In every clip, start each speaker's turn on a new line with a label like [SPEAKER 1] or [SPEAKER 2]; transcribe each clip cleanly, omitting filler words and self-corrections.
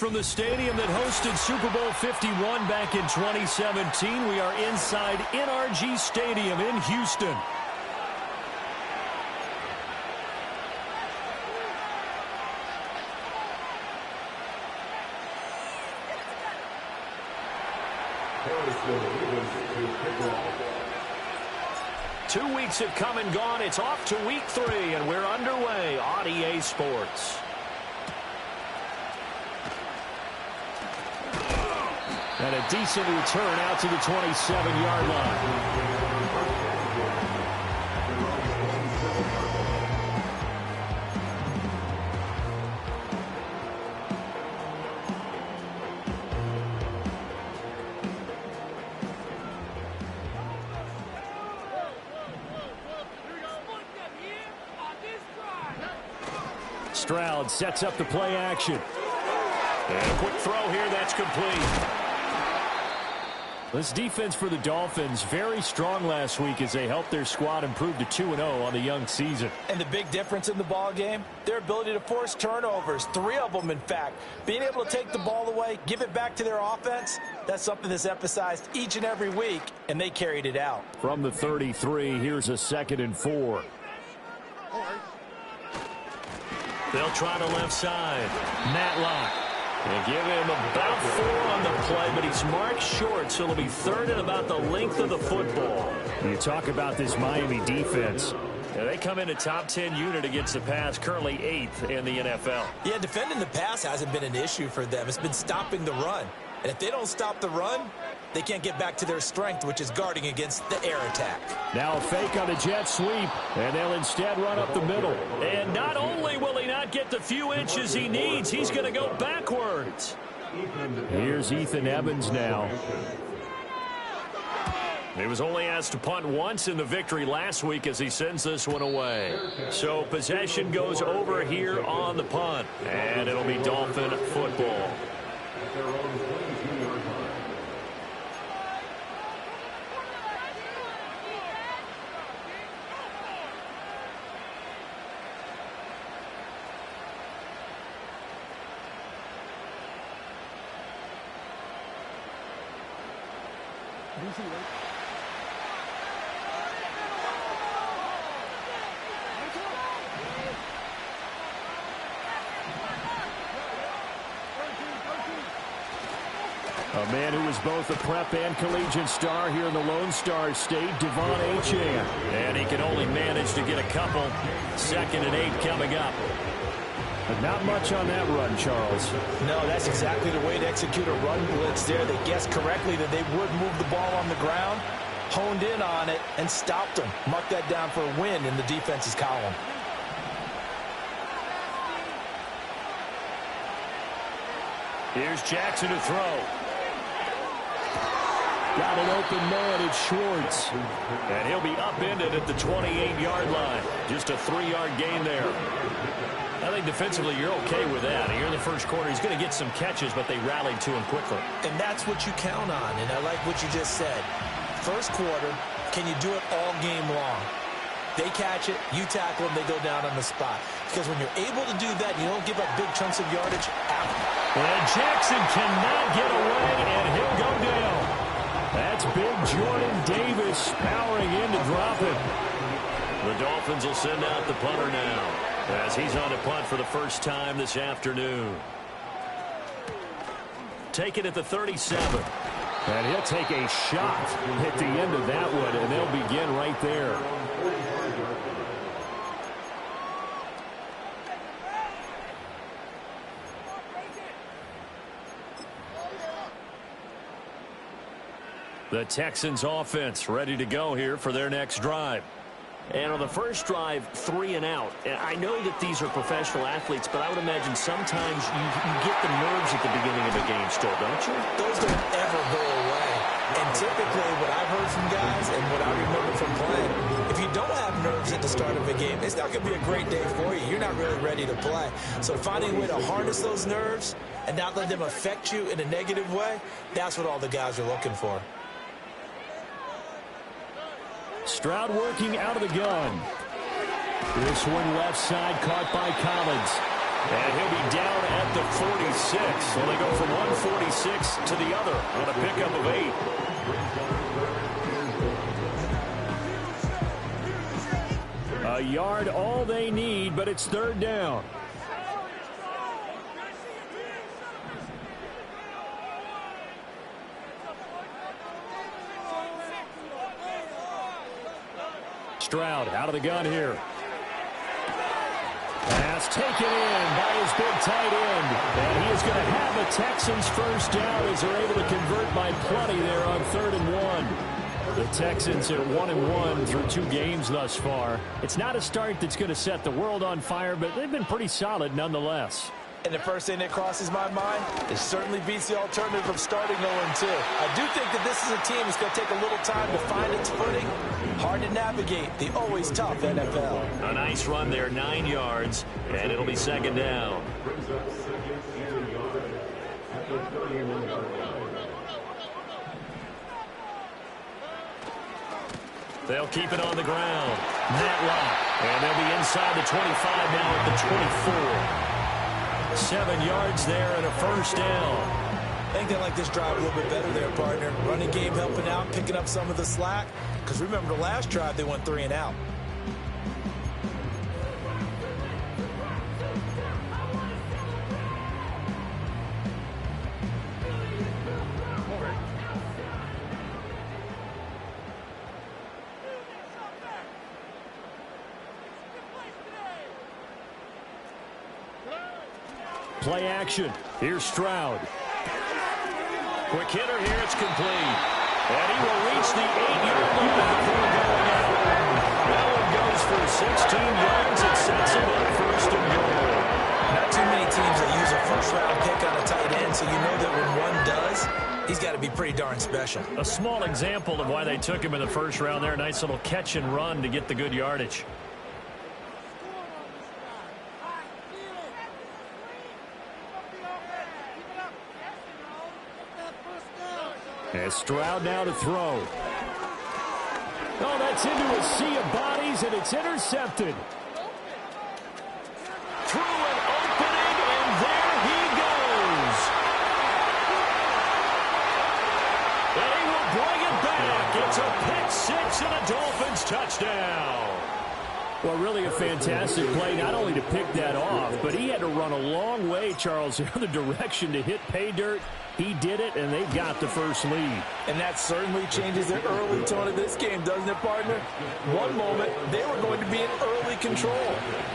[SPEAKER 1] from the stadium that hosted Super Bowl 51 back in 2017. We are inside NRG Stadium in Houston. Two weeks have come and gone. It's off to week 3, and we're underway on EA Sports. And a decent return out to the 27-yard line. Stroud sets up the play action. And a quick throw here, that's complete. This defense for the Dolphins, very strong last week as they helped their squad improve to 2-0 on the young season.
[SPEAKER 2] And the big difference in the ball game, their ability to force turnovers, 3 of them in fact. Being able to take the ball away, give it back to their offense, that's something that's emphasized each and every week, and they carried it out.
[SPEAKER 1] From the 33, here's a 2nd and 4. They'll try the left side. Matlock. They give him about 4 on the play, but he's marked short, so it'll be 3rd and about the length of the football. You talk about this Miami defense. Yeah, they come in a top 10 unit against the pass, currently 8th in the NFL.
[SPEAKER 2] Yeah, defending the pass hasn't been an issue for them. It's been stopping the run. And if they don't stop the run, they can't get back to their strength, which is guarding against the air attack.
[SPEAKER 1] Now a fake on a jet sweep, and they'll instead run up the middle. And not only will he not get the few inches he needs, he's going to go backwards. Here's Ethan Evans now. He was only asked to punt once in the victory last week as he sends this one away. So possession goes over here on the punt, and it'll be Dolphin football. A man who was both a prep and collegiate star here in the Lone Star State, Devon Achane. And he can only manage to get a couple. 2nd and 8 coming up. But not much on that run, Charles.
[SPEAKER 2] No, that's exactly the way to execute a run blitz there. They guessed correctly that they would move the ball on the ground, honed in on it, and stopped them. Mark that down for a win in the defense's column.
[SPEAKER 1] Here's Jackson to throw. Got an open man, it's Schwartz. And he'll be upended at the 28-yard line. Just a 3-yard gain there. I think defensively you're okay with that. Here in the first quarter, he's going to get some catches, but they rallied to him quickly.
[SPEAKER 2] And that's what you count on, and I like what you just said. First quarter, can you do it all game long? They catch it, you tackle them, they go down on the spot. Because when you're able to do that, you don't give up big chunks of yardage after.
[SPEAKER 1] And Jackson cannot get away, and he'll go down. That's big Jordan Davis powering in to drop it. The Dolphins will send out the punter now as he's on a punt for the first time this afternoon. Take it at the 37. And he'll take a shot at the end of that one, and they'll begin right there. The Texans offense ready to go here for their next drive. And on the first drive, 3 and out. And I know that these are professional athletes, but I would imagine sometimes you get the nerves at the beginning of a game still, don't you?
[SPEAKER 2] Those don't ever go away. And typically what I've heard from guys and what I remember from playing, if you don't have nerves at the start of a game, it's not going to be a great day for you. You're not really ready to play. So finding a way to harness those nerves and not let them affect you in a negative way, that's what all the guys are looking for.
[SPEAKER 1] Stroud working out of the gun. This one left side caught by Collins. And he'll be down at the 146. So they go from 146 to the other on a pickup of 8. A yard all they need, but it's third down. Stroud out of the gun here. Pass taken in by his big tight end. And he is going to have the Texans first down as they're able to convert by plenty there on 3rd and 1. The Texans at 1-1 through 2 games thus far. It's not a start that's going to set the world on fire, but they've been pretty solid nonetheless.
[SPEAKER 2] And the first thing that crosses my mind, it certainly beats the alternative of starting 0-2. I do think that this is a team that's going to take a little time to find its footing. Hard to navigate the always tough NFL.
[SPEAKER 1] A nice run there, 9 yards, and it'll be 2nd down. They'll keep it on the ground. Matlock, and they'll be inside the 25 now at the 24. 7 yards there and a first down.
[SPEAKER 2] I think they like this drive a little bit better there, partner. Running game helping out, picking up some of the slack. Because remember the last drive, they went 3 and out.
[SPEAKER 1] Play action. Here's Stroud. Quick hitter here. It's complete. And he will reach the 8-yard line before going out. That one goes for 16 yards. It sets him up 1st and goal.
[SPEAKER 2] Not too many teams that use a first-round pick on a tight end, so you know that when one does, he's got to be pretty darn special.
[SPEAKER 1] A small example of why they took him in the first round there. Nice little catch and run to get the good yardage. As Stroud now to throw. Oh, that's into a sea of bodies, and it's intercepted. Through an opening, and there he goes. And he will bring it back. It's a pick 6 and a Dolphins touchdown. Well, really a fantastic play, not only to pick that off, but he had to run a long way, Charles, the other direction to hit pay dirt. He did it, and they got the first lead.
[SPEAKER 2] And that certainly changes the early tone of this game, doesn't it, partner? One moment, they were going to be in early control.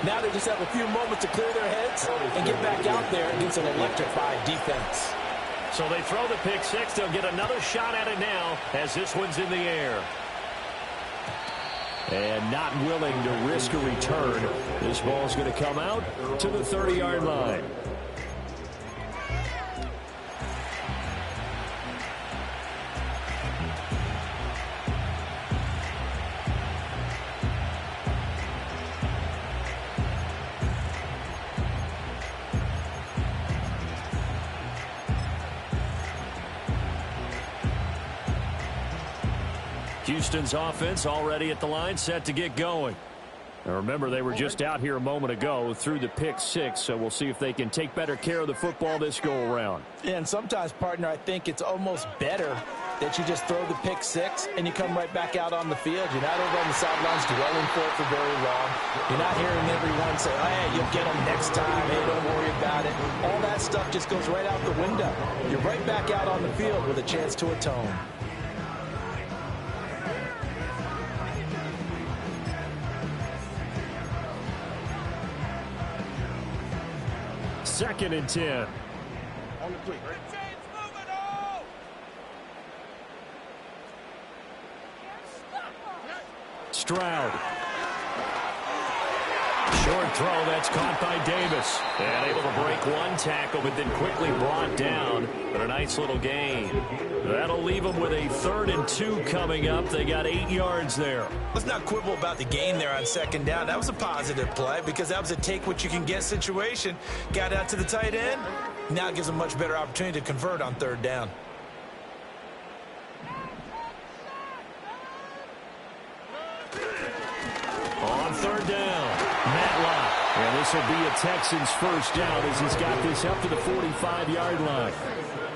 [SPEAKER 2] Now they just have a few moments to clear their heads and get back out there against an electrified defense.
[SPEAKER 1] So they throw the pick 6. They'll get another shot at it now as this one's in the air. And not willing to risk a return. This ball's going to come out to the 30-yard line. Houston's offense already at the line, set to get going. Now remember, they were just out here a moment ago through the pick 6, so we'll see if they can take better care of the football this go-around.
[SPEAKER 2] Yeah, and sometimes, partner, I think it's almost better that you just throw the pick 6 and you come right back out on the field. You're not over on the sidelines dwelling for it for very long. You're not hearing everyone say, oh, hey, you'll get them next time. Hey, don't worry about it. All that stuff just goes right out the window. You're right back out on the field with a chance to atone.
[SPEAKER 1] Second and 10.
[SPEAKER 2] On the 3.
[SPEAKER 1] Stroud. Short throw, that's caught by Davis. And able to break one tackle, but then quickly brought down. But a nice little gain. That'll leave them with a 3rd and 2 coming up. They got 8 yards there.
[SPEAKER 2] Let's not quibble about the gain there on 2nd down. That was a positive play because that was a take-what-you-can-get situation. Got out to the tight end. Now it gives them a much better opportunity to convert on 3rd down.
[SPEAKER 1] On 3rd down. Matlock. And this will be a Texans first down as he's got this up to the 45-yard line.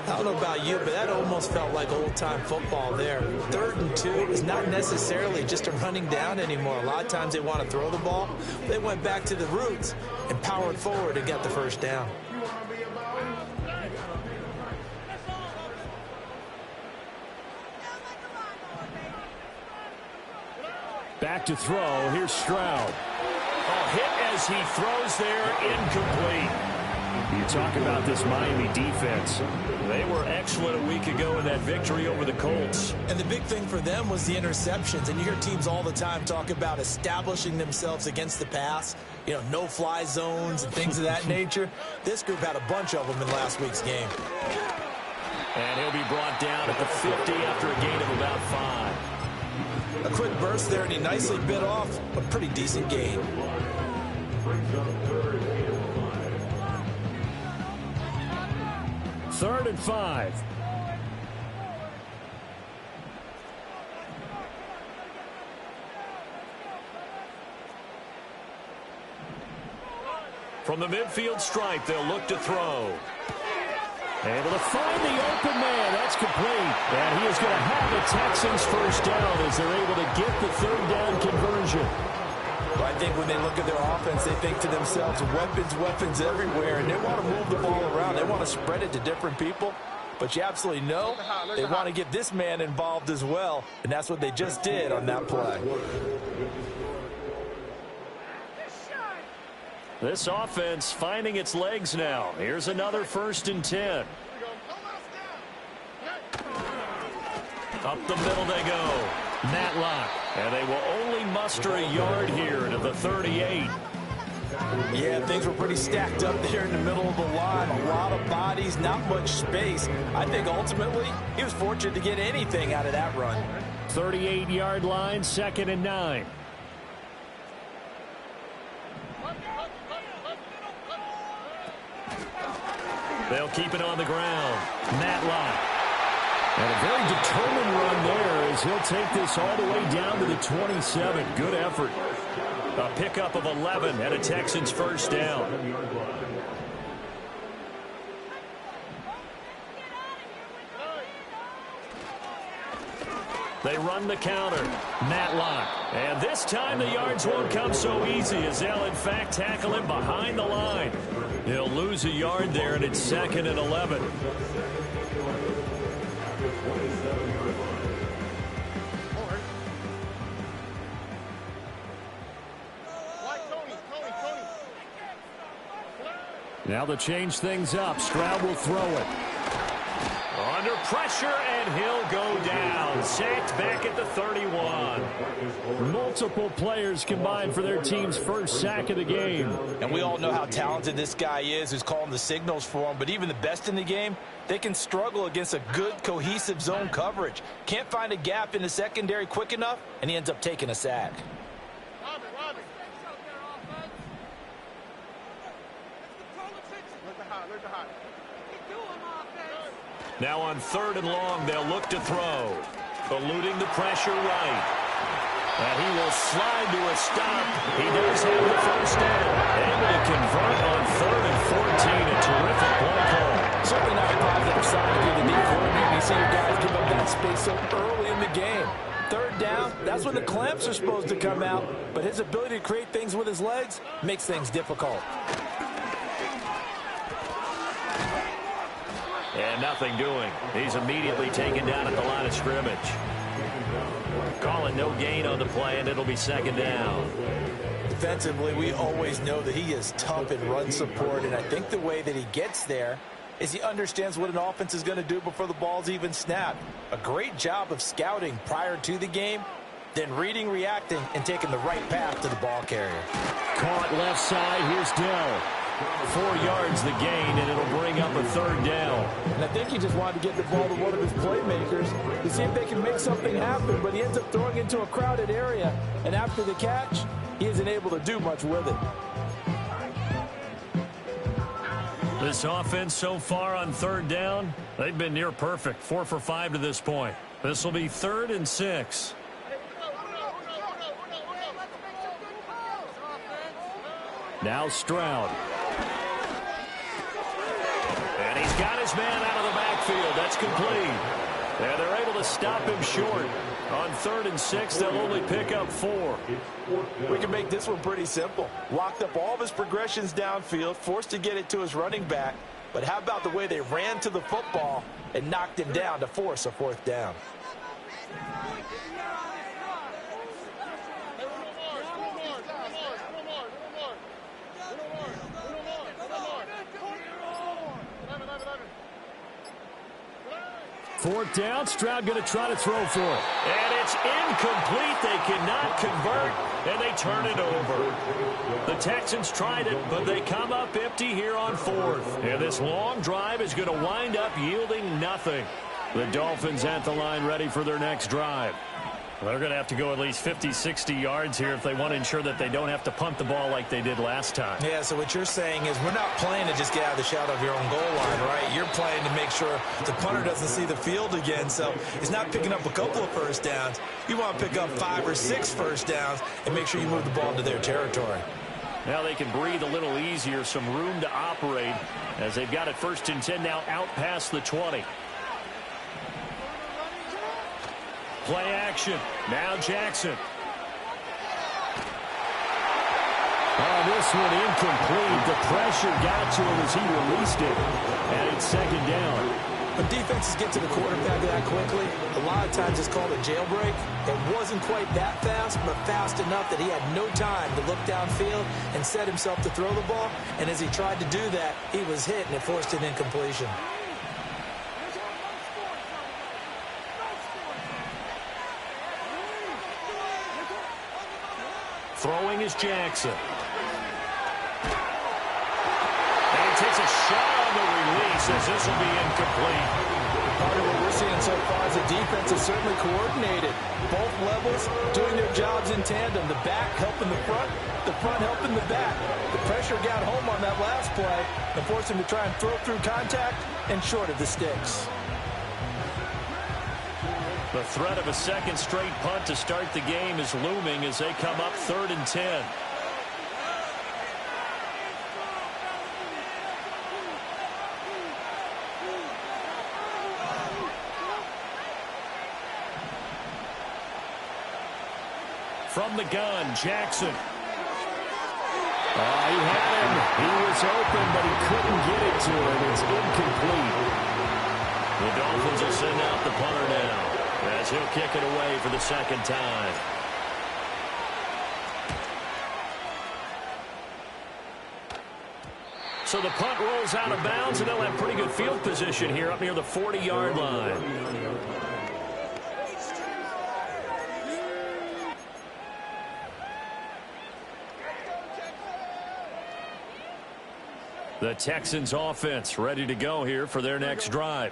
[SPEAKER 2] I don't know about you, but that almost felt like old-time football there. 3rd and 2 is not necessarily just a running down anymore. A lot of times they want to throw the ball. They went back to the roots and powered forward and got the first down.
[SPEAKER 1] Back to throw. Here's Stroud. A hit as he throws there, incomplete. You talk about this Miami defense. They were excellent a week ago in that victory over the Colts.
[SPEAKER 2] And the big thing for them was the interceptions. And you hear teams all the time talk about establishing themselves against the pass. You know, no-fly zones and things of that nature. This group had a bunch of them in last week's game.
[SPEAKER 1] And he'll be brought down at the 50 after a gain of about 5.
[SPEAKER 2] A quick burst there, and he nicely bit off a pretty decent gain.
[SPEAKER 1] Third and 5. From the midfield stripe, they'll look to throw. Able to find the open man. That's complete. And he is going to have the Texans first down as they're able to get the 3rd down conversion.
[SPEAKER 2] Well, I think when they look at their offense, they think to themselves, weapons everywhere, and they want to move the ball around. They want to spread it to different people. But you absolutely know they want to get this man involved as well, and that's what they just did on that play.
[SPEAKER 1] This offense finding its legs now. Here's another 1st and 10. Up the middle they go. Matlock. And they will only muster a yard here to the 38.
[SPEAKER 2] Yeah, things were pretty stacked up there in the middle of the line. A lot of bodies, not much space. I think ultimately he was fortunate to get anything out of that run.
[SPEAKER 1] 38-yard line, 2nd and 9. They'll keep it on the ground. Matlock. And a very determined run there as he'll take this all the way down to the 27. Good effort. A pickup of 11 and a Texans first down. They run the counter. Matlock. And this time the yards won't come so easy as they'll in fact tackle him behind the line. He'll lose a yard there, and it's 2nd and 11. Now to change things up. Stroud will throw it. Under pressure, and he'll go down. Sacked back at the 31. Multiple players combined for their team's first sack of the game.
[SPEAKER 2] And we all know how talented this guy is who's calling the signals for him. But even the best in the game, they can struggle against a good, cohesive zone coverage. Can't find a gap in the secondary quick enough, and he ends up taking a sack.
[SPEAKER 1] Now on 3rd and long, they'll look to throw. Eluding the pressure right. And he will slide to a stop. He does have the first down. Able to convert on 3rd and 14. A terrific play call.
[SPEAKER 2] Certainly not a positive sign to be the deep coordinator. You see your guys give up that space so early in the game. 3rd down, that's when the clamps are supposed to come out. But his ability to create things with his legs makes things difficult.
[SPEAKER 1] And nothing doing. He's immediately taken down at the line of scrimmage. Calling no gain on the play, and it'll be 2nd down.
[SPEAKER 2] Defensively, we always know that he is tough in run support, and I think the way that he gets there is he understands what an offense is going to do before the ball's even snapped. A great job of scouting prior to the game, then reading, reacting, and taking the right path to the ball carrier.
[SPEAKER 1] Caught left side. Here's Dell. 4 yards the gain, and it'll bring up a 3rd down.
[SPEAKER 2] And I think he just wanted to get the ball to one of his playmakers to see if they can make something happen, but he ends up throwing into a crowded area, and after the catch, he isn't able to do much with it.
[SPEAKER 1] This offense so far on 3rd down, they've been near perfect. 4 for 5 to this point. This will be 3rd and 6. Now Stroud. And he's got his man out of the backfield. That's complete. And they're able to stop him short. On 3rd and 6, they'll only pick up 4.
[SPEAKER 2] We can make this one pretty simple. Locked up all of his progressions downfield, forced to get it to his running back. But how about the way they ran to the football and knocked him down to force a 4th down?
[SPEAKER 1] Fourth down, Stroud going to try to throw for it. And it's incomplete. They cannot convert, and they turn it over. The Texans tried it, but they come up empty here on 4th. And this long drive is going to wind up yielding nothing. The Dolphins at the line ready for their next drive. They're going to have to go at least 50, 60 yards here if they want to ensure that they don't have to punt the ball like they did last time.
[SPEAKER 2] Yeah, so what you're saying is we're not playing to just get out of the shadow of your own goal line, right? You're playing to make sure the punter doesn't see the field again. So it's not picking up a couple of first downs. You want to pick up 5 or 6 first downs and make sure you move the ball into their territory.
[SPEAKER 1] Now they can breathe a little easier, some room to operate as they've got it 1st and 10 now out past the 20. Play action. Now Jackson. Oh, this one incomplete. The pressure got to him as he released it. And it's 2nd down.
[SPEAKER 2] When defenses get to the quarterback that quickly, a lot of times it's called a jailbreak. It wasn't quite that fast, but fast enough that he had no time to look downfield and set himself to throw the ball. And as he tried to do that, he was hit, and it forced an incompletion.
[SPEAKER 1] Throwing is Jackson. And he takes a shot on the release as this will be incomplete.
[SPEAKER 2] Part of what we're seeing so far is the defense is certainly coordinated. Both levels doing their jobs in tandem. The back helping the front helping the back. The pressure got home on that last play and forced him to try and throw through contact and short of the sticks.
[SPEAKER 1] The threat of a 2nd straight punt to start the game is looming as they come up 3rd and 10. From the gun, Jackson. He had him. He was open, but he couldn't get it to him. It's incomplete. The Dolphins will send out the punter now, as he'll kick it away for the 2nd time. So the punt rolls out of bounds, and they'll have pretty good field position here up near the 40-yard line. The Texans offense ready to go here for their next drive.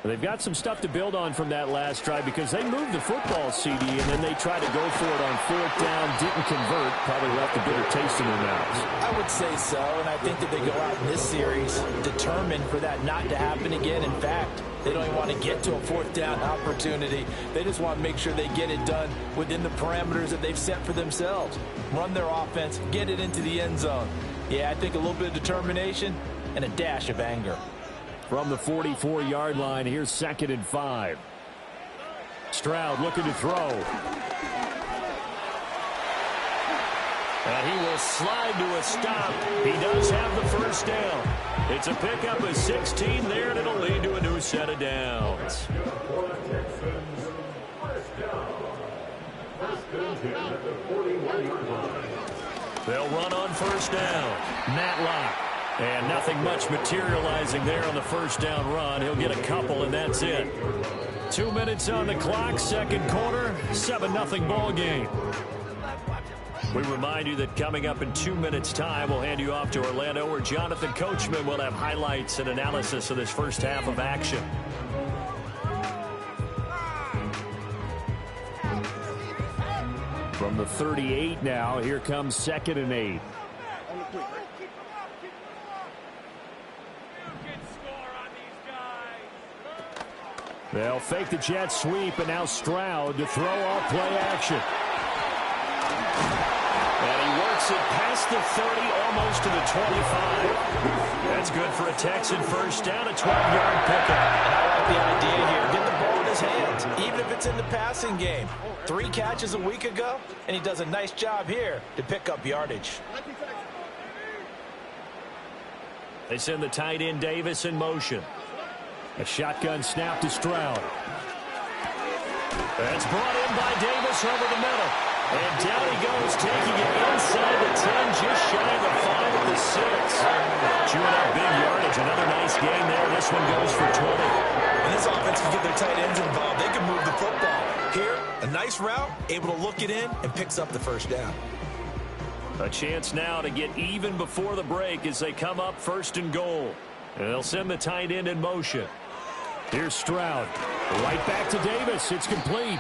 [SPEAKER 1] They've got some stuff to build on from that last drive because they moved the football, CD, and then they tried to go for it on 4th down, didn't convert, probably left a bitter taste in their mouths.
[SPEAKER 2] I would say so, and I think that they go out in this series determined for that not to happen again. In fact, they don't even want to get to a 4th down opportunity. They just want to make sure they get it done within the parameters that they've set for themselves. Run their offense, get it into the end zone. Yeah, I think a little bit of determination and a dash of anger.
[SPEAKER 1] From the 44-yard line, here's 2nd and 5. Stroud looking to throw. And he will slide to a stop. He does have the 1st down. It's a pickup of 16 there, and it'll lead to a new set of downs. They'll run on 1st down. Matlock. And nothing much materializing there on the 1st down run. He'll get a couple, and that's it. 2 minutes on the clock, 2nd quarter, 7-0 ball game. We remind you that coming up in 2 minutes' time, we'll hand you off to Orlando, where Jonathan Coachman will have highlights and analysis of this first half of action. From the 38 now, here comes 2nd and 8. They'll fake the jet sweep, and now Stroud to throw off play action. And he works Makes it past the 30, almost to the 25. That's good for a Texan first down, a 12-yard pickup.
[SPEAKER 2] And I like the idea here. Get the ball in his hands, even if it's in the passing game. 3 catches a week ago, and he does a nice job here to pick up yardage.
[SPEAKER 1] They send the tight end Davis in motion. A shotgun snap to Stroud. That's brought in by Davis over the middle. And down he goes, taking it inside the 10, just shy of the 5 at the 6. Chewing up big yardage. Another nice game there. This one goes for 20.
[SPEAKER 2] And this offense can get their tight ends involved. They can move the football. Here, a nice route, able to look it in, and picks up the first down.
[SPEAKER 1] A chance now to get even before the break as they come up 1st and goal. And they'll send the tight end in motion. Here's Stroud. Right back to Davis. It's complete.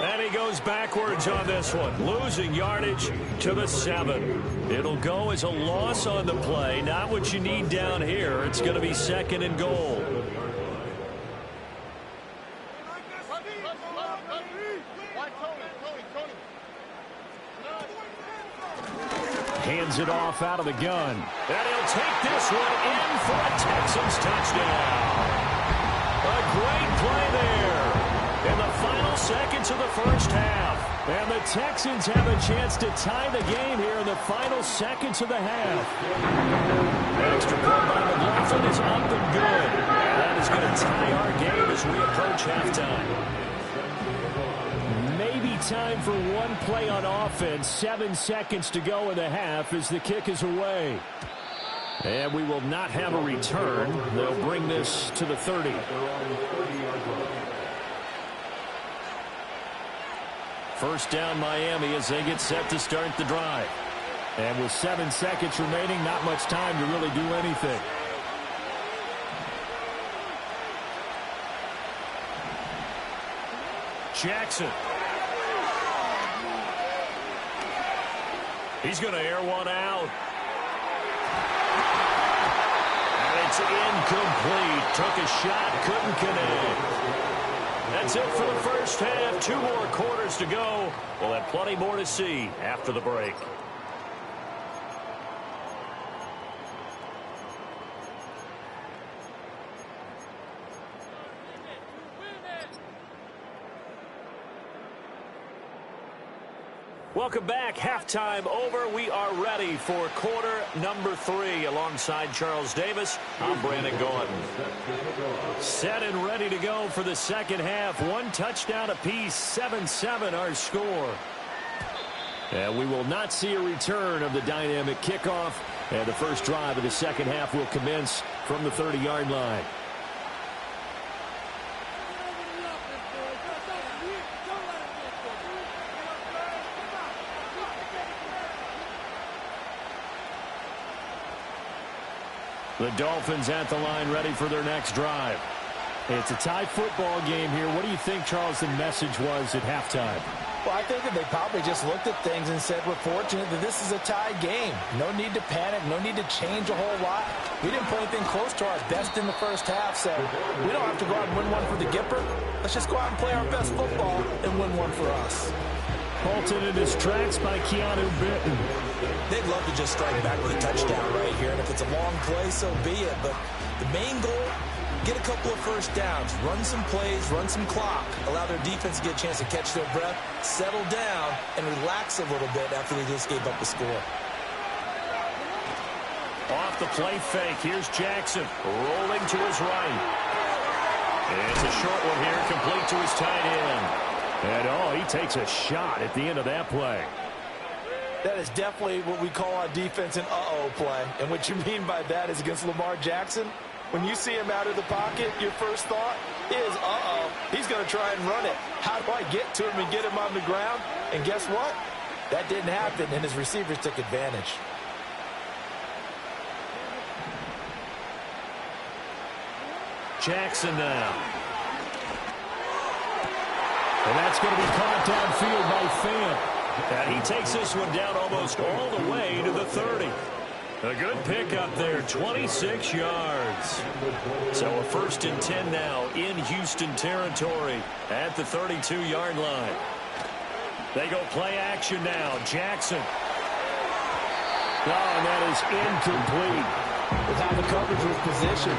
[SPEAKER 1] And he goes backwards on this one, losing yardage to the 7. It'll go as a loss on the play. Not what you need down here. It's going to be 2nd and goal. Hands it off out of the gun. And he'll take this one in for a Texans touchdown. A great play there in the final seconds of the first half. And the Texans have a chance to tie the game here in the final seconds of the half. Extra point by McLaughlin is up and good. And that is going to tie our game as we approach halftime. Maybe time for one play on offense. 7 seconds to go in the half as the kick is away. And we will not have a return. They'll bring this to the 30. First down Miami as they get set to start the drive. And with 7 seconds remaining, not much time to really do anything. Jackson. He's going to air one out. And it's incomplete. Took a shot, couldn't connect. That's it for the first half. 2 more quarters to go. We'll have plenty more to see after the break. Welcome back. Halftime over. We are ready for quarter number 3. Alongside Charles Davis, I'm Brandon Gordon. Set and ready to go for the second half. 1 touchdown apiece. 7-7 our score. And we will not see a return of the dynamic kickoff. And the first drive of the second half will commence from the 30-yard line. The Dolphins at the line ready for their next drive. It's a tie football game here. What do you think, Charles, the message was at halftime?
[SPEAKER 2] Well, I think that they probably just looked at things and said, we're fortunate that this is a tie game. No need to panic. No need to change a whole lot. We didn't put anything close to our best in the first half, so we don't have to go out and win one for the Gipper. Let's just go out and play our best football and win one for us.
[SPEAKER 1] Halted in his tracks by Keanu Benton.
[SPEAKER 2] They'd love to just strike back with a touchdown right here, and if it's a long play, so be it. But the main goal, get a couple of first downs, run some plays, run some clock, allow their defense to get a chance to catch their breath, settle down, and relax a little bit after they just gave up the score.
[SPEAKER 1] Off the play fake, here's Jackson, rolling to his right. It's a short one here, complete to his tight end. And, he takes a shot at the end of that play.
[SPEAKER 2] That is definitely what we call on defense an uh-oh play. And what you mean by that is against Lamar Jackson, when you see him out of the pocket, your first thought is, uh-oh, he's going to try and run it. How do I get to him and get him on the ground? And guess what? That didn't happen, and his receivers took advantage.
[SPEAKER 1] Jackson now. And that's going to be caught downfield by Fant. And he takes this one down almost all the way to the 30. A good pickup there, 26 yards. So a 1st and 10 now in Houston territory at the 32-yard line. They go play action now. Jackson. Oh, and that is incomplete.
[SPEAKER 3] With how the coverage was positioned,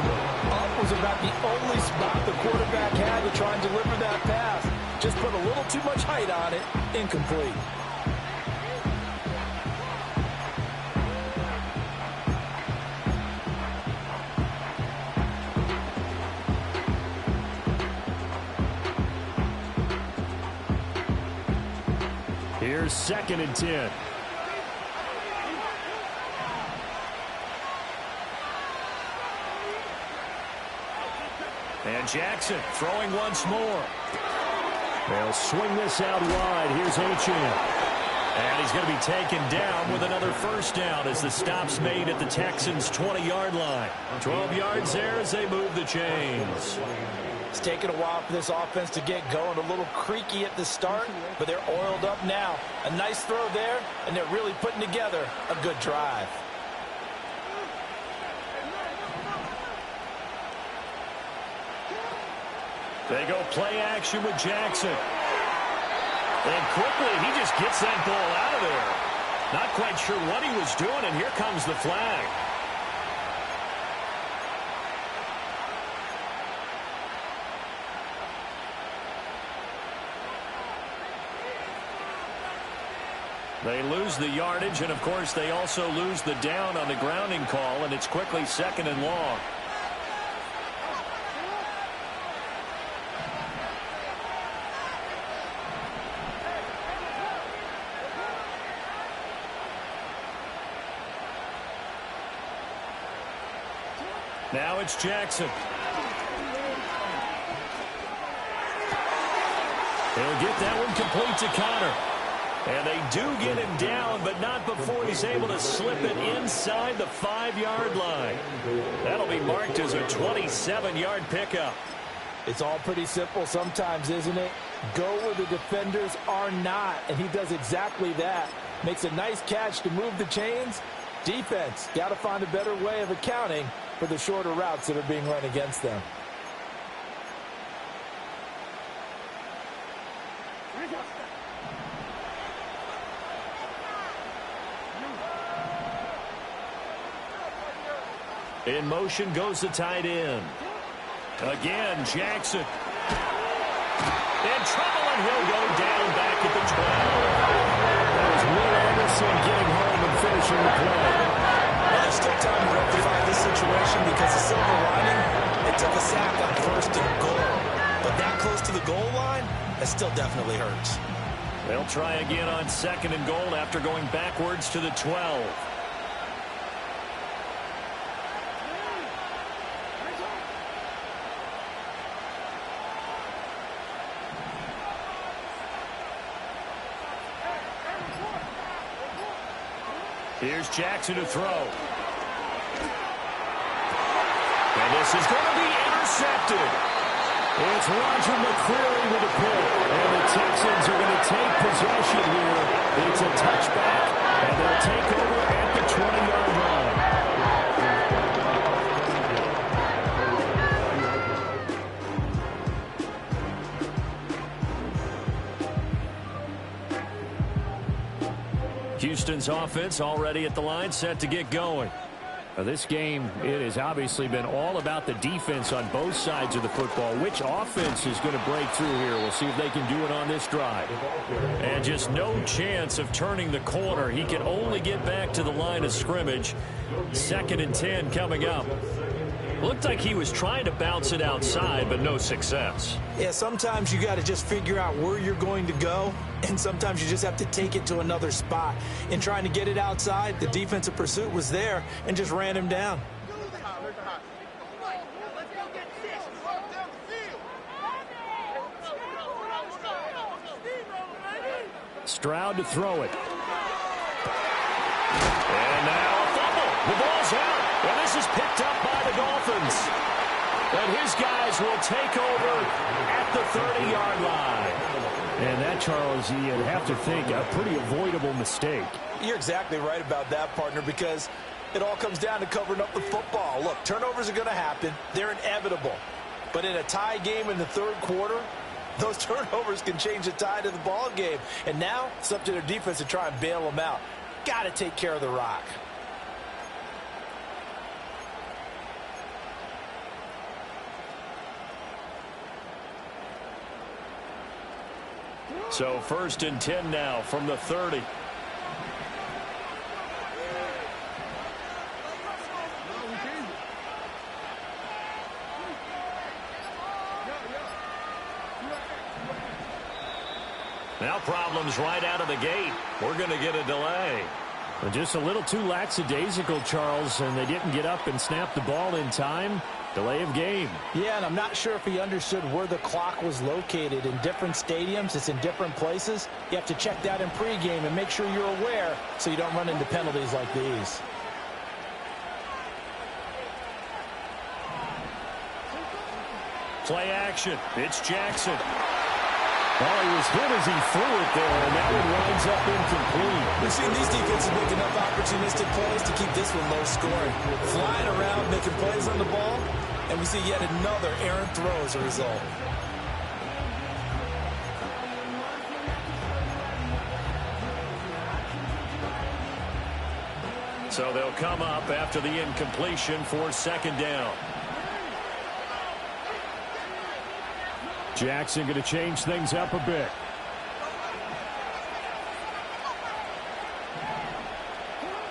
[SPEAKER 3] up was about the only spot the quarterback had to try and deliver that pass. Just put a little too much height on it. Incomplete.
[SPEAKER 1] Here's 2nd and 10. And Jackson throwing once more. They'll swing this out wide. Here's H.M. And he's going to be taken down with another first down as the stop's made at the Texans' 20-yard line. 12 yards there as they move the chains.
[SPEAKER 3] It's taken a while for this offense to get going. A little creaky at the start, but they're oiled up now. A nice throw there, and they're really putting together a good drive.
[SPEAKER 1] They go play action with Jackson. And quickly, he just gets that ball out of there. Not quite sure what he was doing, and here comes the flag. They lose the yardage, and of course they also lose the down on the grounding call, and it's quickly 2nd and long. Now it's Jackson. He'll get that one complete to Connor. And they do get him down, but not before he's able to slip it inside the 5-yard line. That'll be marked as a 27-yard pickup.
[SPEAKER 3] It's all pretty simple sometimes, isn't it? Go where the defenders are not, and he does exactly that. Makes a nice catch to move the chains. Defense, got to find a better way of accounting for the shorter routes that are being run against them.
[SPEAKER 1] In motion goes the tight end. Again, Jackson. In trouble, and he'll go down back at the 12. That was Will Anderson getting home and finishing the play.
[SPEAKER 2] Well, there's still time to rectify this situation because the silver lining, it took a sack on 1st and goal. But that close to the goal line, that still definitely hurts.
[SPEAKER 1] They'll try again on 2nd and goal after going backwards to the 12. Here's Jackson to throw. And this is going to be intercepted. It's Roger McCreary with a pick. And the Texans are going to take possession here. It's a touchback, and they'll take over at the 20-yard line. Houston's offense already at the line, set to get going. Now, this game, it has obviously been all about the defense on both sides of the football. Which offense is going to break through here? We'll see if they can do it on this drive. And just no chance of turning the corner. He can only get back to the line of scrimmage. 2nd and 10 coming up. Looked like he was trying to bounce it outside, but no success.
[SPEAKER 2] Yeah, sometimes you got to just figure out where you're going to go, and sometimes you just have to take it to another spot. In trying to get it outside, the defensive pursuit was there and just ran him down.
[SPEAKER 1] Stroud to throw it. And now a fumble. The ball's out. And this is picked up by the Dolphins. And his guys will take over at the 30-yard line. And that, Charles, you'd have to think a pretty avoidable mistake.
[SPEAKER 3] You're exactly right about that, partner, because it all comes down to covering up the football. Look, turnovers are going to happen. They're inevitable. But in a tie game in the 3rd quarter, those turnovers can change the tide of the ball game. And now it's up to their defense to try and bail them out. Got to take care of the rock.
[SPEAKER 1] So 1st and 10 now from the 30. Now problems right out of the gate. We're going to get a delay.
[SPEAKER 4] Just a little too lackadaisical, Charles, and they didn't get up and snap the ball in time. Delay of game.
[SPEAKER 3] Yeah, and I'm not sure if he understood where the clock was located. In different stadiums, it's in different places. You have to check that in pregame and make sure you're aware so you don't run into penalties like these.
[SPEAKER 1] Play action. It's Jackson.
[SPEAKER 4] Well, he was hit as he threw it there, and that one winds up incomplete.
[SPEAKER 2] We've seen these defenses make enough opportunistic plays to keep this one low scoring. Flying around, making plays on the ball, and we see yet another errant throw as a result.
[SPEAKER 1] So they'll come up after the incompletion for 2nd down.
[SPEAKER 4] Jackson going to change things up a bit.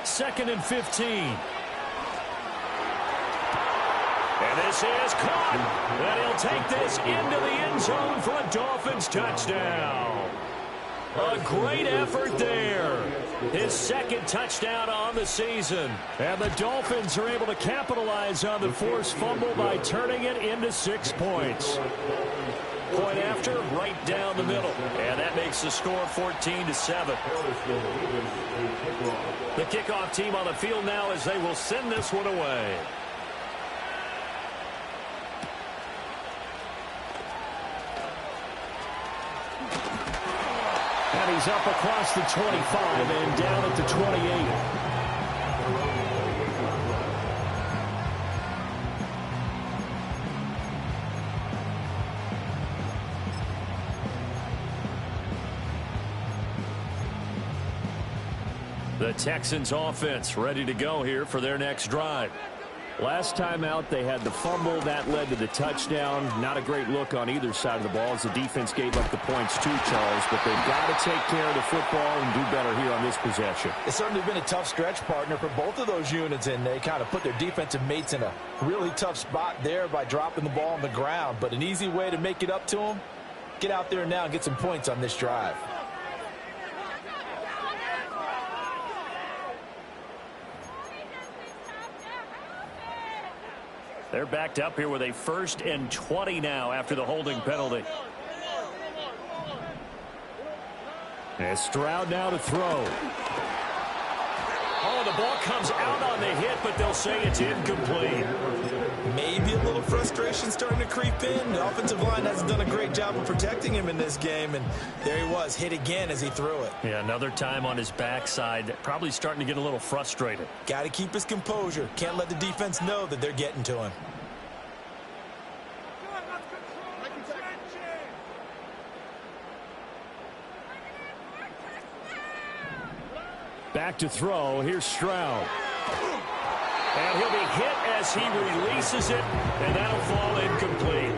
[SPEAKER 1] Second and 15. And this is caught. And he'll take this into the end zone for a Dolphins touchdown. A great effort there. His 2nd touchdown on the season. And the Dolphins are able to capitalize on the forced fumble by turning it into 6 points. Point after, right down the middle. And that makes the score 14-7. The kickoff team on the field now as they will send this one away.
[SPEAKER 4] And he's up across the 25 and down at the 28.
[SPEAKER 1] The Texans offense ready to go here for their next drive.
[SPEAKER 4] Last time out, they had the fumble. That led to the touchdown. Not a great look on either side of the ball as the defense gave up the points too, Charles. But they've got to take care of the football and do better here on this possession.
[SPEAKER 3] It's certainly been a tough stretch, partner, for both of those units, and they kind of put their defensive mates in a really tough spot there by dropping the ball on the ground. But an easy way to make it up to them, get out there now and get some points on this drive.
[SPEAKER 1] They're backed up here with a 1st and 20 now after the holding penalty.
[SPEAKER 4] And Stroud now to throw.
[SPEAKER 1] Oh, the ball comes out on the hit, but they'll say it's incomplete.
[SPEAKER 2] Maybe a little frustration starting to creep in. The offensive line hasn't done a great job of protecting him in this game, and there he was, hit again as he threw it.
[SPEAKER 1] Yeah, another time on his backside, probably starting to get a little frustrated.
[SPEAKER 2] Got to keep his composure. Can't let the defense know that they're getting to him.
[SPEAKER 4] Back to throw. Here's Stroud.
[SPEAKER 1] And he'll be hit as he releases it, and that'll fall incomplete.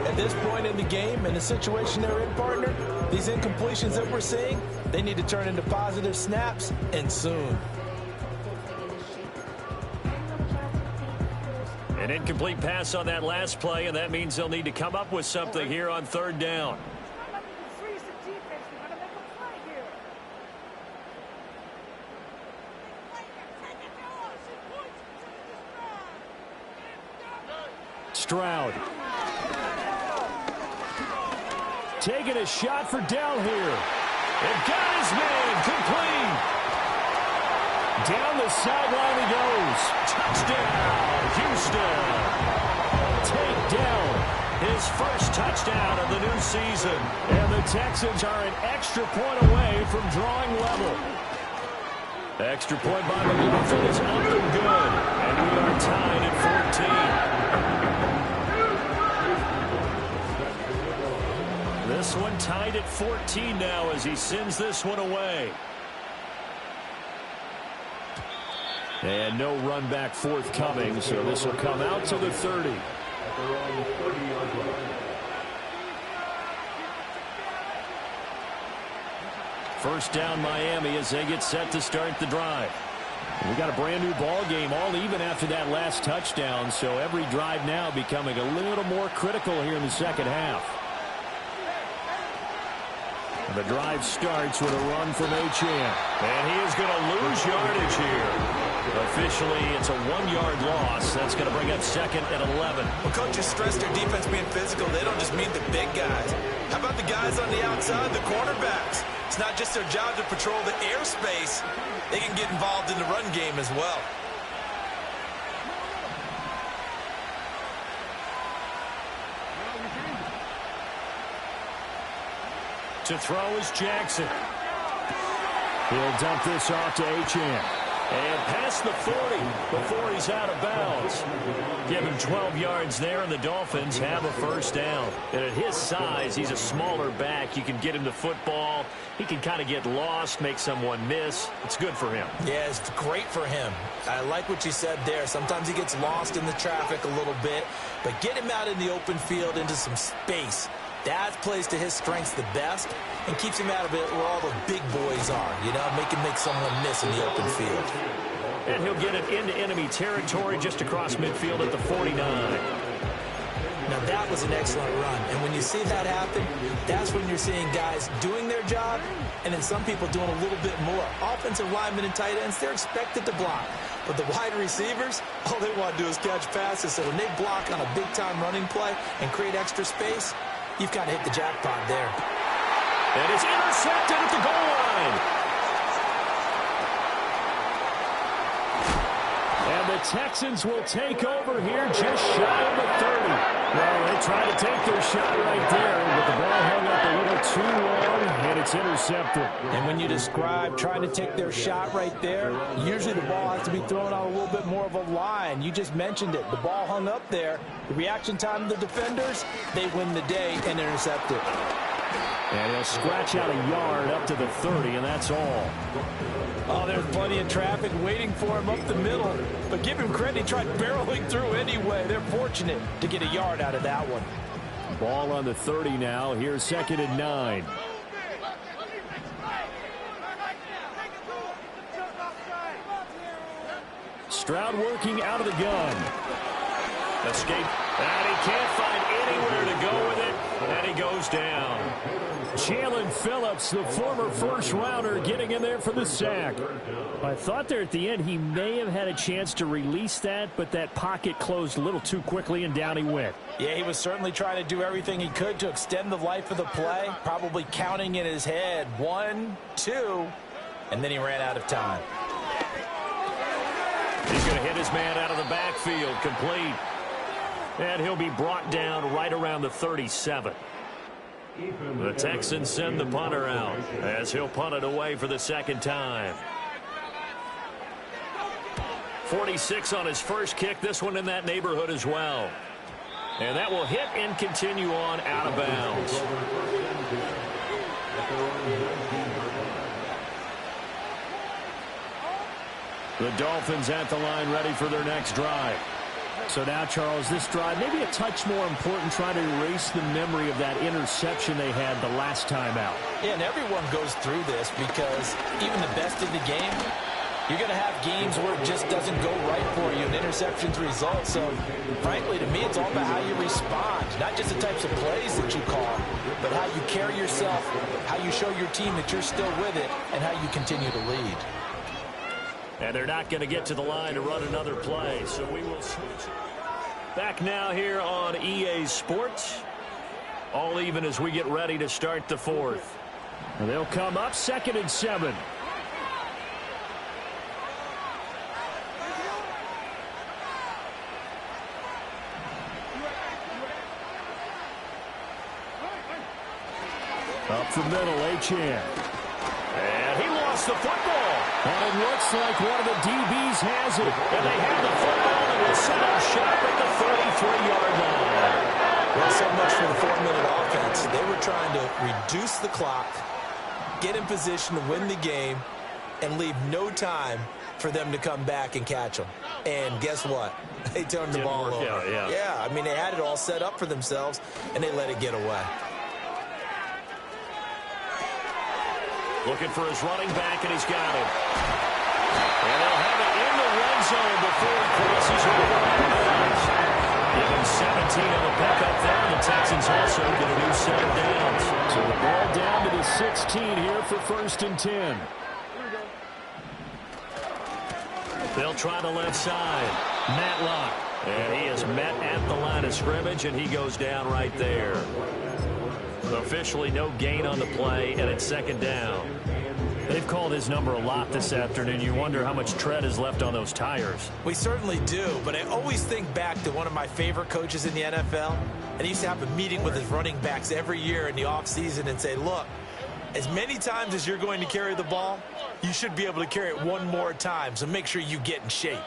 [SPEAKER 3] At this point in the game, in the situation they're in, partner, these incompletions that we're seeing, they need to turn into positive snaps, and soon.
[SPEAKER 1] An incomplete pass on that last play, and that means they'll need to come up with something here on 3rd down.
[SPEAKER 4] Stroud. Taking a shot for Dell here.
[SPEAKER 1] And got his man complete.
[SPEAKER 4] Down the sideline he goes.
[SPEAKER 1] Touchdown, Houston.
[SPEAKER 4] Take down.
[SPEAKER 1] His first touchdown of the new season.
[SPEAKER 4] And the Texans are an extra point away from drawing level.
[SPEAKER 1] Extra point by McLaughlin is up and good. And we are tied at 14. This one tied at 14 now as he sends this one away.
[SPEAKER 4] And no run back forthcoming, so this will come out to the 30.
[SPEAKER 1] First down Miami as they get set to start the drive.
[SPEAKER 4] We got a brand new ball game, all even after that last touchdown, so every drive now becoming a little more critical here in the second half. The drive starts with a run from Achane.
[SPEAKER 1] And he is going to lose yardage here. Officially, it's a 1-yard loss. That's going to bring up second and 11.
[SPEAKER 2] Well, coaches stress their defense being physical. They don't just mean the big guys. How about the guys on the outside, the cornerbacks? It's not just their job to patrol the airspace. They can get involved in the run game as well.
[SPEAKER 1] To throw is Jackson.
[SPEAKER 4] He'll dump this off to Achane.
[SPEAKER 1] And past the 40 before he's out of bounds. Give him 12 yards there, and the Dolphins have a first down. And at his size, he's a smaller back. You can get him the football. He can kind of get lost, make someone miss. It's good for him.
[SPEAKER 2] Yeah, it's great for him. I like what you said there. Sometimes he gets lost in the traffic a little bit, but get him out in the open field into some space. That plays to his strengths the best and keeps him out of it where all the big boys are, you know, make someone miss in the open field.
[SPEAKER 1] And he'll get it into enemy territory just across midfield at the 49.
[SPEAKER 2] Now, that was an excellent run. And when you see that happen, that's when you're seeing guys doing their job and then some people doing a little bit more. Offensive linemen and tight ends, they're expected to block. But the wide receivers, all they want to do is catch passes. So when they block on a big-time running play and create extra space, you've kind of hit the jackpot there.
[SPEAKER 1] And it's intercepted at the goal line.
[SPEAKER 4] And the Texans will take over here just shy of the 30. Well, they try to take their shot right there, but the ball hung up a little too long, and it's intercepted.
[SPEAKER 3] And when you describe trying to take their shot right there, usually the ball has to be thrown on a little bit more of a line. You just mentioned it. The ball hung up there. The reaction time of the defenders, they win the day and intercept it.
[SPEAKER 4] And he'll scratch out a yard up to the 30, and that's all.
[SPEAKER 3] Oh, there's plenty of traffic waiting for him up the middle. But give him credit, he tried barreling through anyway. They're fortunate to get a yard out of that one.
[SPEAKER 4] Ball on the 30 now. Here's second and 9. Stroud working out of the gun.
[SPEAKER 1] Escape. And he can't find anywhere to go with it. And he goes down.
[SPEAKER 4] Jalen Phillips, the former first-rounder, getting in there for the sack. I thought there at the end he may have had a chance to release that, but that pocket closed a little too quickly, and down he went.
[SPEAKER 3] Yeah, he was certainly trying to do everything he could to extend the life of the play, probably counting in his head 1, 2, and then he ran out of time.
[SPEAKER 1] He's going to hit his man out of the backfield, complete. And he'll be brought down right around the 37. The Texans send the punter out as he'll punt it away for the second time. 46 on his first kick. This one in that neighborhood as well. And that will hit and continue on out of bounds.
[SPEAKER 4] The Dolphins at the line ready for their next drive. So now, Charles, this drive maybe a touch more important, trying to erase the memory of that interception they had the last time out.
[SPEAKER 3] Yeah, and everyone goes through this because even the best of the game, you're going to have games where it just doesn't go right for you and interceptions result. So, frankly, to me, it's all about how you respond, not just the types of plays that you call, but how you carry yourself, how you show your team that you're still with it, and how you continue to lead.
[SPEAKER 1] And they're not going to get to the line to run another play, so we will switch. Back now here on EA Sports. All even as we get ready to start the fourth.
[SPEAKER 4] And they'll come up second and 7. Up the middle, Achane.
[SPEAKER 1] And he lost the football.
[SPEAKER 4] And it looks like one of the DBs has it.
[SPEAKER 1] And they have the football and will set up shop at the 33-yard line.
[SPEAKER 2] Well, so much for the 4-minute offense. They were trying to reduce the clock, get in position to win the game, and leave no time for them to come back and catch them. And guess what? They turned the ball over. Yeah, I mean, they had it all set up for themselves, and they let it get away.
[SPEAKER 1] Looking for his running back, and he's got him. And they'll have it in the red zone before he crosses over and runs. Give him 17 on the pickup there. The Texans also get a new set of downs.
[SPEAKER 4] So the ball down to the 16 here for 1st and 10.
[SPEAKER 1] They'll try the left side. Matlock. And he is met at the line of scrimmage, and he goes down right there. Officially no gain on the play, and it's 2nd down.
[SPEAKER 4] They've called his number a lot this afternoon. You wonder how much tread is left on those tires.
[SPEAKER 2] We certainly do, but I always think back to one of my favorite coaches in the NFL, and he used to have a meeting with his running backs every year in the offseason and say, look, as many times as you're going to carry the ball, you should be able to carry it one more time, so make sure you get in shape.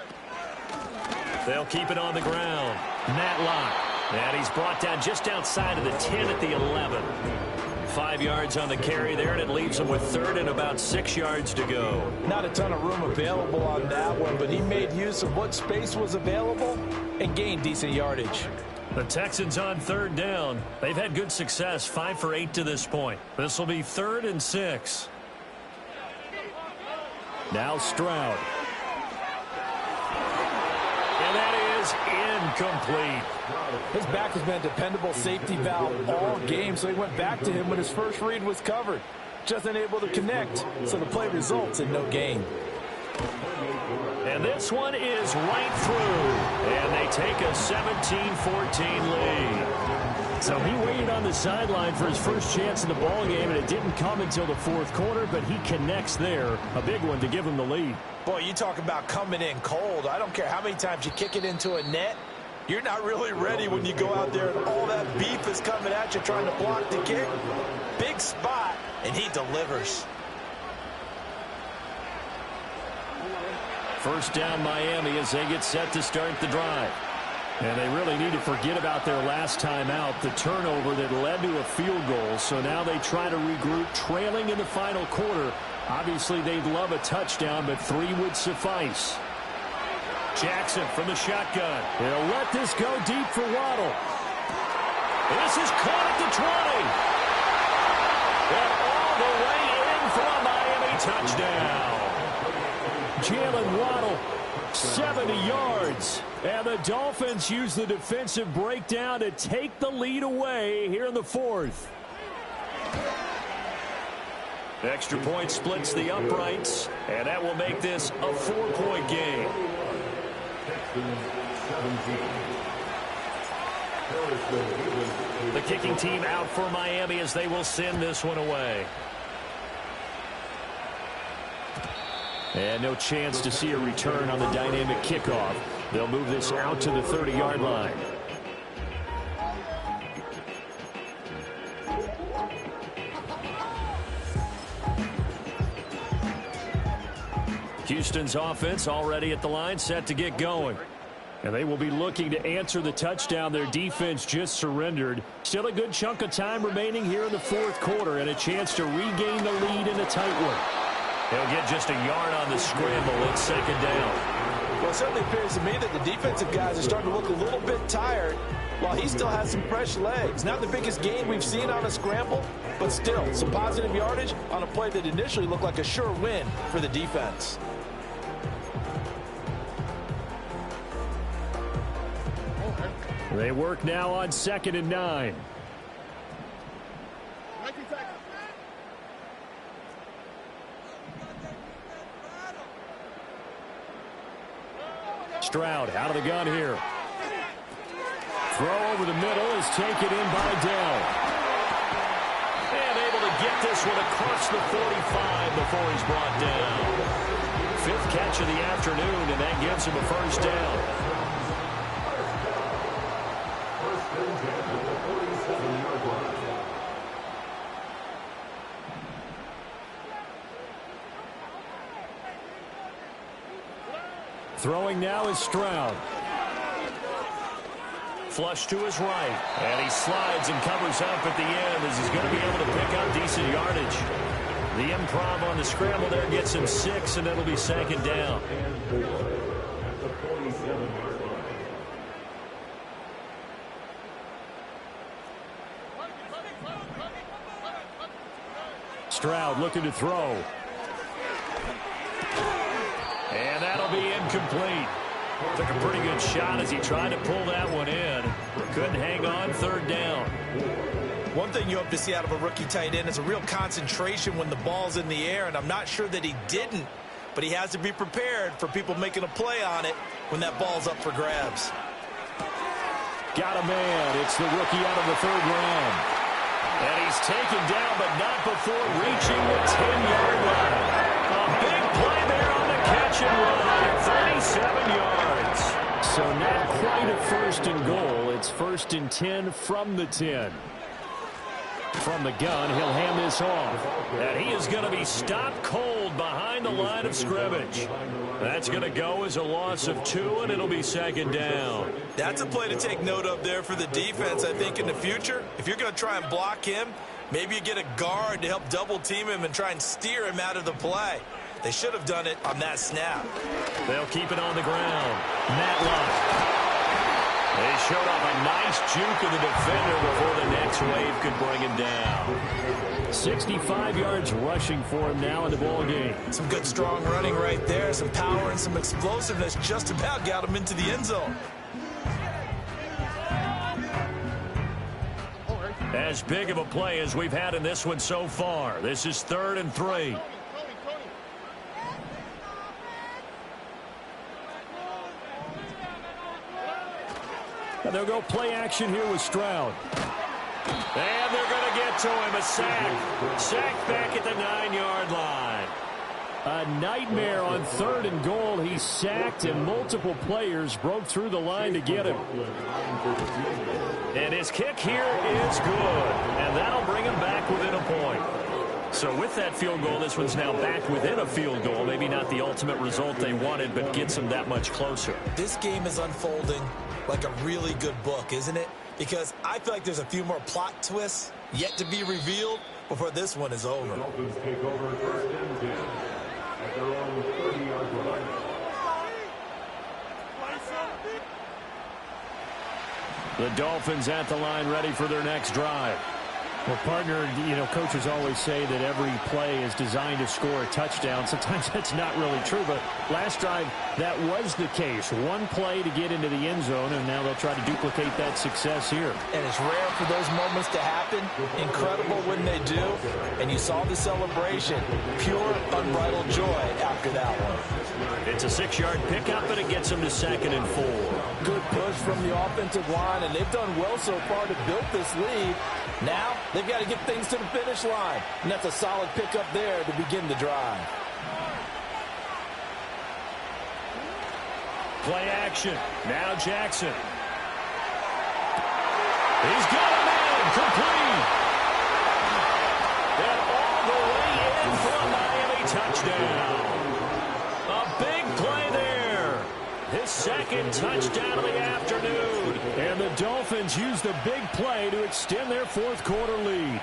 [SPEAKER 1] They'll keep it on the ground. Matlock. And he's brought down just outside of the 10 at the 11. 5 yards on the carry there, and it leaves him with 3rd and about 6 yards to go.
[SPEAKER 3] Not a ton of room available on that one, but he made use of what space was available and gained decent yardage.
[SPEAKER 1] The Texans on 3rd down. They've had good success, 5 for 8 to this point. This will be 3rd and 6.
[SPEAKER 4] Now Stroud.
[SPEAKER 1] And that is incomplete.
[SPEAKER 3] His back has been a dependable safety valve all game, so he went back to him when his first read was covered. Just unable to connect, so the play results in no gain.
[SPEAKER 1] And this one is right through. And they take a 17-14 lead.
[SPEAKER 4] So he waited on the sideline for his first chance in the ball game, and it didn't come until the 4th quarter, but he connects there. A big one to give him the lead.
[SPEAKER 2] Boy, you talk about coming in cold. I don't care how many times you kick it into a net. You're not really ready when you go out there and all that beef is coming at you trying to block the kick. Big spot, and he delivers.
[SPEAKER 1] 1st down Miami as they get set to start the drive.
[SPEAKER 4] And they really need to forget about their last time out, the turnover that led to a field goal. So now they try to regroup, trailing in the final quarter. Obviously, they'd love a touchdown, but 3 would suffice.
[SPEAKER 1] Jackson from the shotgun.
[SPEAKER 4] They'll let this go deep for Waddle.
[SPEAKER 1] This is caught at the 20. And all the way in for a Miami touchdown.
[SPEAKER 4] Jalen Waddle, 70 yards. And the Dolphins use the defensive breakdown to take the lead away here in the 4th.
[SPEAKER 1] Extra point splits the uprights, and that will make this a 4-point game. The kicking team out for Miami as they will send this one away.
[SPEAKER 4] And no chance to see a return on the dynamic kickoff. They'll move this out to the 30-yard line.
[SPEAKER 1] Houston's offense already at the line, set to get going.
[SPEAKER 4] And they will be looking to answer the touchdown their defense just surrendered. Still a good chunk of time remaining here in the 4th quarter and a chance to regain the lead in a tight one.
[SPEAKER 1] They'll get just a yard on the scramble. It's 2nd down.
[SPEAKER 3] Well, it certainly appears to me that the defensive guys are starting to look a little bit tired while he still has some fresh legs. Not the biggest gain we've seen on a scramble, but still some positive yardage on a play that initially looked like a sure win for the defense.
[SPEAKER 4] They work now on 2nd and 9. Stroud out of the gun here. Throw over the middle is taken in by Dell.
[SPEAKER 1] And able to get this one across the 45 before he's brought down. 5th catch of the afternoon, and that gives him a 1st down.
[SPEAKER 4] Throwing now is Stroud.
[SPEAKER 1] Flush to his right. And he slides and covers up at the end as he's going to be able to pick up decent yardage. The improv on the scramble there gets him 6, and it'll be 2nd down.
[SPEAKER 4] Stroud looking to throw.
[SPEAKER 1] And that'll be incomplete. Took a pretty good shot as he tried to pull that one in. Couldn't hang on. Third down.
[SPEAKER 2] One thing you hope to see out of a rookie tight end is a real concentration when the ball's in the air, and I'm not sure that he didn't, but he has to be prepared for people making a play on it when that ball's up for grabs.
[SPEAKER 4] Got a man. It's the rookie out of the third round.
[SPEAKER 1] And he's taken down, but not before reaching the 10-yard line. A big play there on the catch and run. 37 yards.
[SPEAKER 4] So not quite a first and goal. It's first and 10 from the 10. From the gun, he'll hand this off.
[SPEAKER 1] And he is going to be stopped cold behind the line of scrimmage. That's going to go as a loss of 2, and it'll be second down.
[SPEAKER 2] That's a play to take note of there for the defense, I think, in the future. If you're going to try and block him, maybe you get a guard to help double-team him and try and steer him out of the play. They should have done it on that snap.
[SPEAKER 1] They'll keep it on the ground. Matlock. They showed off a nice juke of the defender before the next wave could bring him down.
[SPEAKER 4] 65 yards rushing for him now in the ball game.
[SPEAKER 2] Some good strong running right there. Some power and some explosiveness just about got him into the end zone.
[SPEAKER 1] As big of a play as we've had in this one so far. This is 3rd and 3.
[SPEAKER 4] And they'll go play action here with Stroud.
[SPEAKER 1] And they're going to get to him. A sack. Sack back at the 9-yard line.
[SPEAKER 4] A nightmare on 3rd and goal. He's sacked, and multiple players broke through the line to get him.
[SPEAKER 1] And his kick here is good. And that'll bring him back within a point. So with that field goal, this one's now back within a field goal. Maybe not the ultimate result they wanted, but gets them that much closer.
[SPEAKER 2] This game is unfolding like a really good book, isn't it? Because I feel like there's a few more plot twists yet to be revealed before this one is over.
[SPEAKER 5] Dolphins take over 1st and 10 at their own 30-yard line.
[SPEAKER 4] The Dolphins at the line, ready for their next drive. Well, partner, coaches always say that every play is designed to score a touchdown. Sometimes that's not really true, but last drive, that was the case. One play to get into the end zone, and now they'll try to duplicate that success here.
[SPEAKER 3] And it's rare for those moments to happen. Incredible when they do. And you saw the celebration. Pure, unbridled joy after that one.
[SPEAKER 1] It's a 6-yard pickup, and it gets them to 2nd and 4.
[SPEAKER 3] Good push from the offensive line, and they've done well so far to build this lead. Now, they've got to get things to the finish line. And that's a solid pickup there to begin the drive.
[SPEAKER 1] Play action. Now Jackson. He's got a man. Complete. And all the way in for a Miami touchdown. A big play there. His 2nd touchdown of the afternoon.
[SPEAKER 4] And the Dolphins use the big play to extend their 4th quarter lead.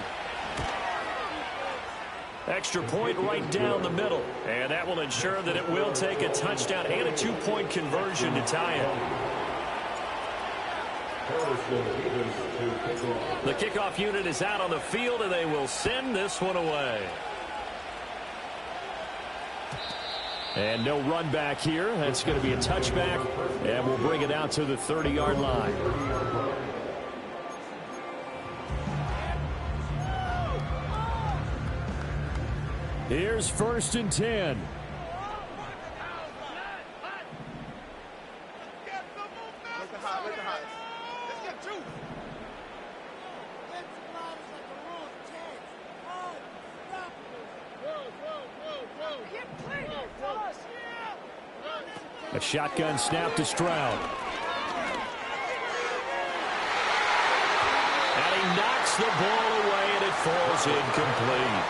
[SPEAKER 1] Extra point right down the middle. And that will ensure that it will take a touchdown and a 2-point conversion to tie it. The kickoff unit is out on the field, and they will send this one away.
[SPEAKER 4] And no run back here. That's going to be a touchback, and we'll bring it out to the 30-yard line. Here's 1st and 10. A shotgun snap to Stroud.
[SPEAKER 1] And he knocks the ball away, and it falls incomplete.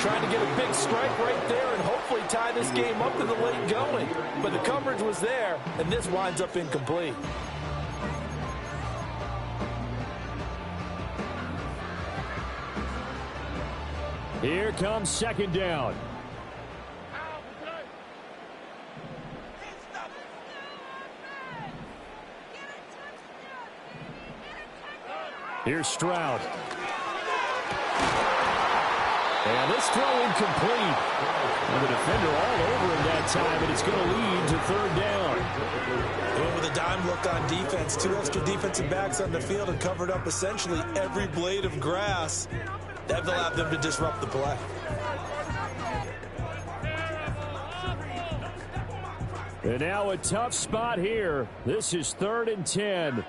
[SPEAKER 3] Trying to get a big strike right there and hopefully tie this game up in the late going. But the coverage was there, and this winds up incomplete.
[SPEAKER 4] Here comes 2nd down. Here's Stroud. And this throw incomplete. And the defender all over him that time, and it's going to lead to third down.
[SPEAKER 2] And with a dime look on defense, 2 extra defensive backs on the field and covered up essentially every blade of grass. That allowed them to disrupt the play.
[SPEAKER 4] And now a tough spot here. This is 3rd and 10.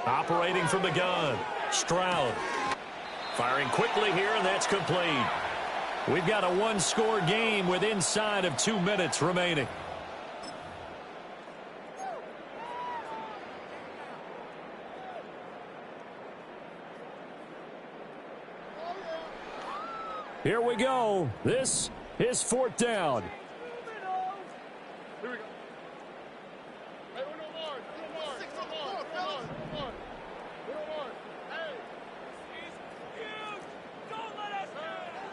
[SPEAKER 1] Operating from the gun, Stroud. Firing quickly here, and that's complete. We've got a one-score game with inside of 2 minutes remaining.
[SPEAKER 4] Here we go. This is 4th down.
[SPEAKER 6] Here we go. Hey, one more. Hey.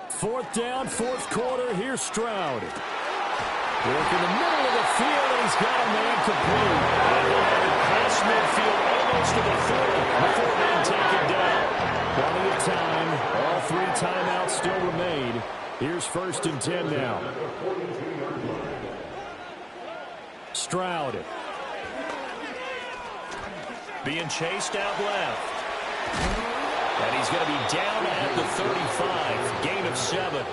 [SPEAKER 4] 4th down, 4th quarter. Here's Stroud. Work in the middle of the field, and he's got a man complete.
[SPEAKER 1] Past midfield, almost to the 40 before being taken down.
[SPEAKER 4] Plenty of time. All 3 timeouts still remain. Here's 1st and 10 now. Stroud.
[SPEAKER 1] Being chased out left. And he's going to be down at the 35. Gain of 7.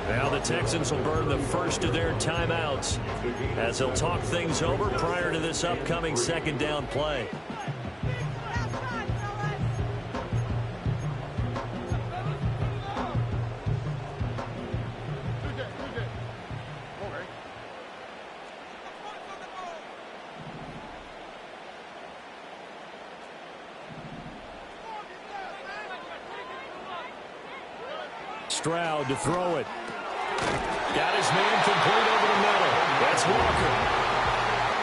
[SPEAKER 1] Now the Texans will burn the first of their timeouts as they'll talk things over prior to this upcoming 2nd down play.
[SPEAKER 4] Stroud to throw it.
[SPEAKER 1] Got his man complete over the middle. That's Walker.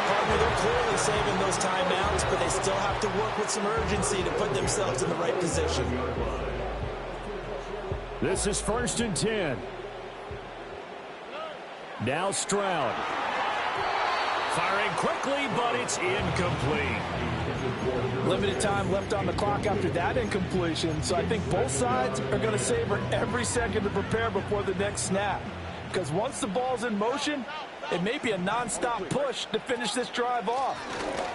[SPEAKER 2] Partner, they're clearly saving those timeouts, but they still have to work with some urgency to put themselves in the right position.
[SPEAKER 4] This is 1st and 10. Now Stroud.
[SPEAKER 1] Firing quickly, but it's incomplete.
[SPEAKER 3] Limited time left on the clock after that incompletion, so I think both sides are going to savor every second to prepare before the next snap. Because once the ball's in motion, it may be a non-stop push to finish this drive off.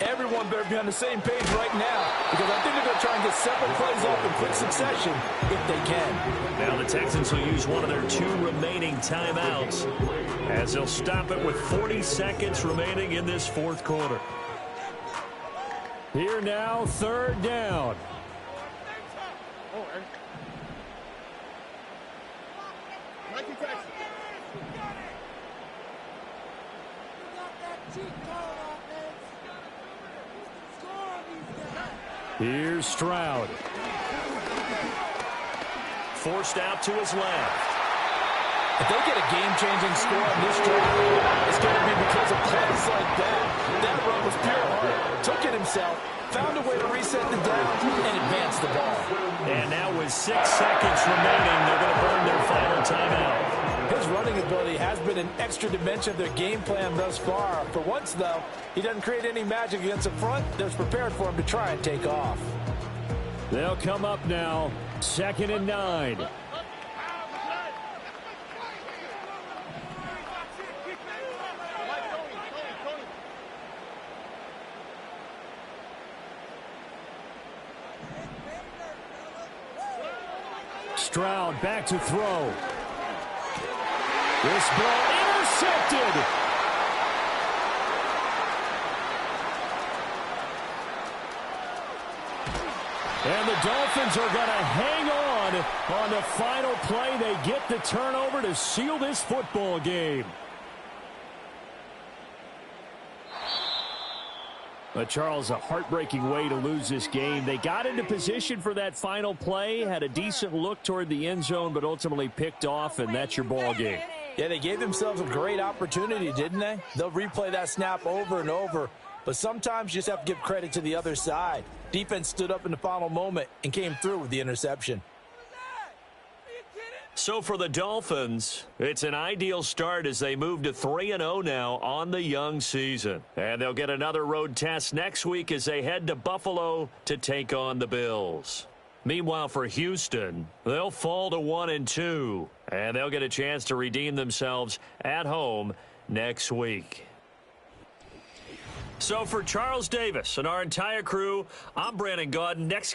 [SPEAKER 3] Everyone better be on the same page right now, because I think they're going to try and get several plays off in quick succession if they can.
[SPEAKER 1] Now the Texans will use one of their 2 remaining timeouts as they'll stop it with 40 seconds remaining in this 4th quarter.
[SPEAKER 4] Here now, 3rd down. Here's Stroud.
[SPEAKER 1] Forced out to his left.
[SPEAKER 3] If they get a game-changing score on this drive, it's going to be because of plays like that. That run was pure heart. Took it himself, found a way to reset the downs, and advance the ball.
[SPEAKER 1] And now with 6 seconds remaining, they're going to burn their final timeout.
[SPEAKER 3] His running ability has been an extra dimension of their game plan thus far. For once, though, he doesn't create any magic against the front that's prepared for him to try and take off.
[SPEAKER 4] They'll come up now, 2nd and 9. Stroud back to throw. This ball intercepted. And the Dolphins are going to hang on the final play. They get the turnover to seal this football game. But Charles, a heartbreaking way to lose this game. They got into position for that final play, had a decent look toward the end zone, but ultimately picked off, and that's your ball game.
[SPEAKER 3] Yeah, they gave themselves a great opportunity, didn't they? They'll replay that snap over and over, but sometimes you just have to give credit to the other side. Defense stood up in the final moment and came through with the interception.
[SPEAKER 1] So for the Dolphins, it's an ideal start as they move to 3-0 now on the young season. And they'll get another road test next week as they head to Buffalo to take on the Bills. Meanwhile, for Houston, they'll fall to 1-2, and they'll get a chance to redeem themselves at home next week. So for Charles Davis and our entire crew, I'm Brandon Gaudin. Next